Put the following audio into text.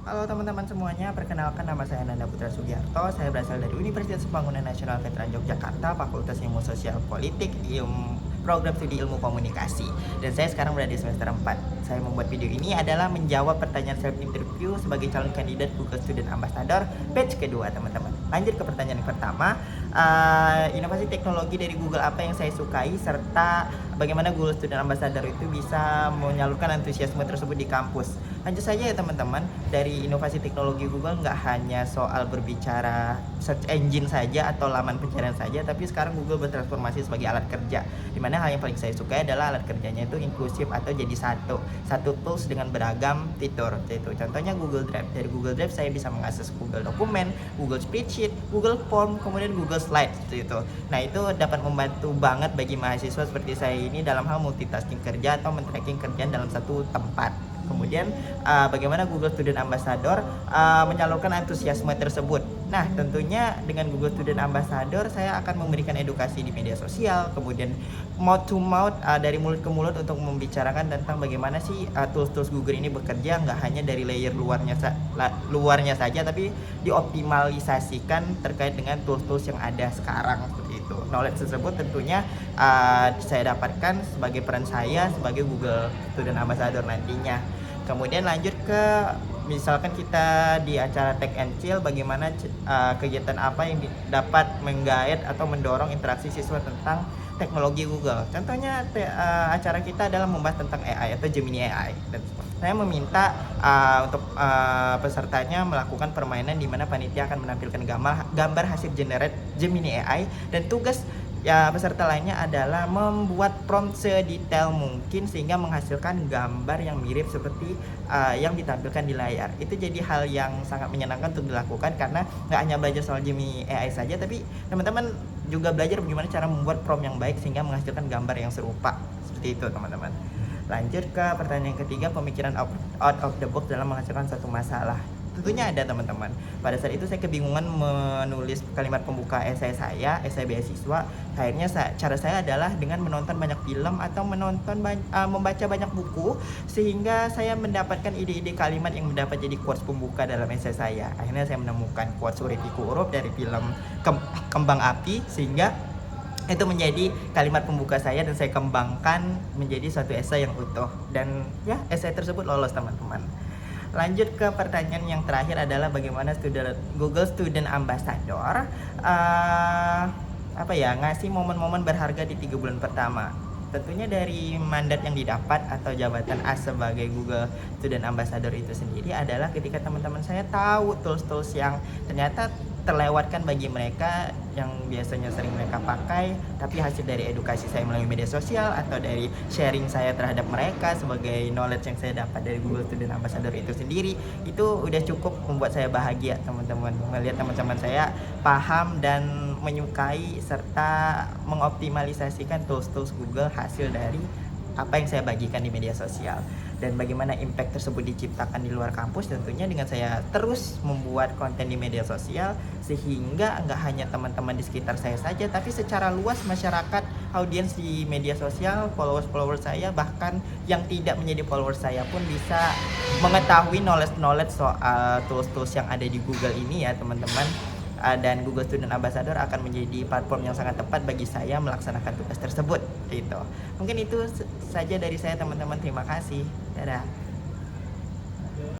Halo teman-teman semuanya, perkenalkan nama saya Nanda Putra Sugiarto. Saya berasal dari Universitas Pembangunan Nasional Veteran Yogyakarta, Fakultas Ilmu Sosial Politik, Program Studi Ilmu Komunikasi. Dan saya sekarang berada di semester 4. Saya membuat video ini adalah menjawab pertanyaan self interview sebagai calon kandidat Google Student Ambassador batch kedua, teman-teman. Lanjut ke pertanyaan yang pertama. Inovasi teknologi dari Google apa yang saya sukai, serta bagaimana Google Student Ambassador itu bisa menyalurkan antusiasme tersebut di kampus. Lanjut saja ya teman-teman. Dari inovasi teknologi Google nggak hanya soal berbicara search engine saja atau laman pencarian saja, tapi sekarang Google bertransformasi sebagai alat kerja, dimana hal yang paling saya sukai adalah alat kerjanya itu inklusif atau jadi satu tools dengan beragam fitur. Yaitu contohnya Google Drive. Dari Google Drive saya bisa mengakses Google Dokumen, Google Spreadsheet, Google Form, kemudian Google Slides itu. Nah, itu dapat membantu banget bagi mahasiswa seperti saya ini dalam hal multitasking kerja atau men-tracking kerjaan dalam satu tempat. Kemudian bagaimana Google Student Ambassador menyalurkan antusiasme tersebut. Nah, tentunya dengan Google Student Ambassador saya akan memberikan edukasi di media sosial, kemudian mouth to mouth, dari mulut ke mulut untuk membicarakan tentang bagaimana sih tools-tools Google ini bekerja, nggak hanya dari layer luarnya saja, tapi dioptimalisasikan terkait dengan tools-tools yang ada sekarang seperti itu. Knowledge tersebut tentunya saya dapatkan sebagai peran saya sebagai Google Student Ambassador nantinya. Kemudian lanjut ke misalkan kita di acara Tech and Chill, bagaimana kegiatan apa yang dapat menggait atau mendorong interaksi siswa tentang teknologi Google. Contohnya acara kita adalah membahas tentang AI atau Gemini AI. Dan saya meminta untuk pesertanya melakukan permainan di mana panitia akan menampilkan gambar hasil generate Gemini AI, dan tugas peserta lainnya adalah membuat prompt sedetail mungkin sehingga menghasilkan gambar yang mirip seperti yang ditampilkan di layar. Itu jadi hal yang sangat menyenangkan untuk dilakukan, karena nggak hanya belajar soal Gemini AI saja, tapi teman-teman juga belajar bagaimana cara membuat prompt yang baik sehingga menghasilkan gambar yang serupa. Seperti itu teman-teman. Lanjut ke pertanyaan ketiga, pemikiran out of the box dalam menghasilkan satu masalah. Tentunya ada teman-teman. Pada saat itu saya kebingungan menulis kalimat pembuka esai beasiswa. Akhirnya cara saya adalah dengan menonton banyak film atau membaca banyak buku, sehingga saya mendapatkan ide-ide kalimat yang mendapat jadi quotes pembuka dalam esai saya. Akhirnya saya menemukan quotes Urip-Iku Urup dari film Kembang Api, sehingga itu menjadi kalimat pembuka saya dan saya kembangkan menjadi suatu esai yang utuh, dan ya esai tersebut lolos teman-teman. Lanjut ke pertanyaan yang terakhir adalah bagaimana Google Student Ambassador ngasih momen-momen berharga di 3 bulan pertama. Tentunya dari mandat yang didapat atau jabatan A sebagai Google Student Ambassador itu sendiri adalah ketika teman-teman saya tahu tools-tools yang ternyata terlewatkan bagi mereka, yang biasanya sering mereka pakai, tapi hasil dari edukasi saya melalui media sosial atau dari sharing saya terhadap mereka sebagai knowledge yang saya dapat dari Google Student Ambassador itu sendiri, itu udah cukup membuat saya bahagia teman-teman, melihat teman-teman saya paham dan menyukai serta mengoptimalisasikan tools-tools Google hasil dari apa yang saya bagikan di media sosial. Dan bagaimana impact tersebut diciptakan di luar kampus, tentunya dengan saya terus membuat konten di media sosial, sehingga nggak hanya teman-teman di sekitar saya saja, tapi secara luas masyarakat, audiens di media sosial, followers saya, bahkan yang tidak menjadi followers saya pun bisa mengetahui knowledge soal tools-tools yang ada di Google ini ya teman-teman. Dan Google Student Ambassador akan menjadi platform yang sangat tepat bagi saya melaksanakan tugas tersebut. Itu mungkin itu saja dari saya teman-teman, terima kasih, dadah.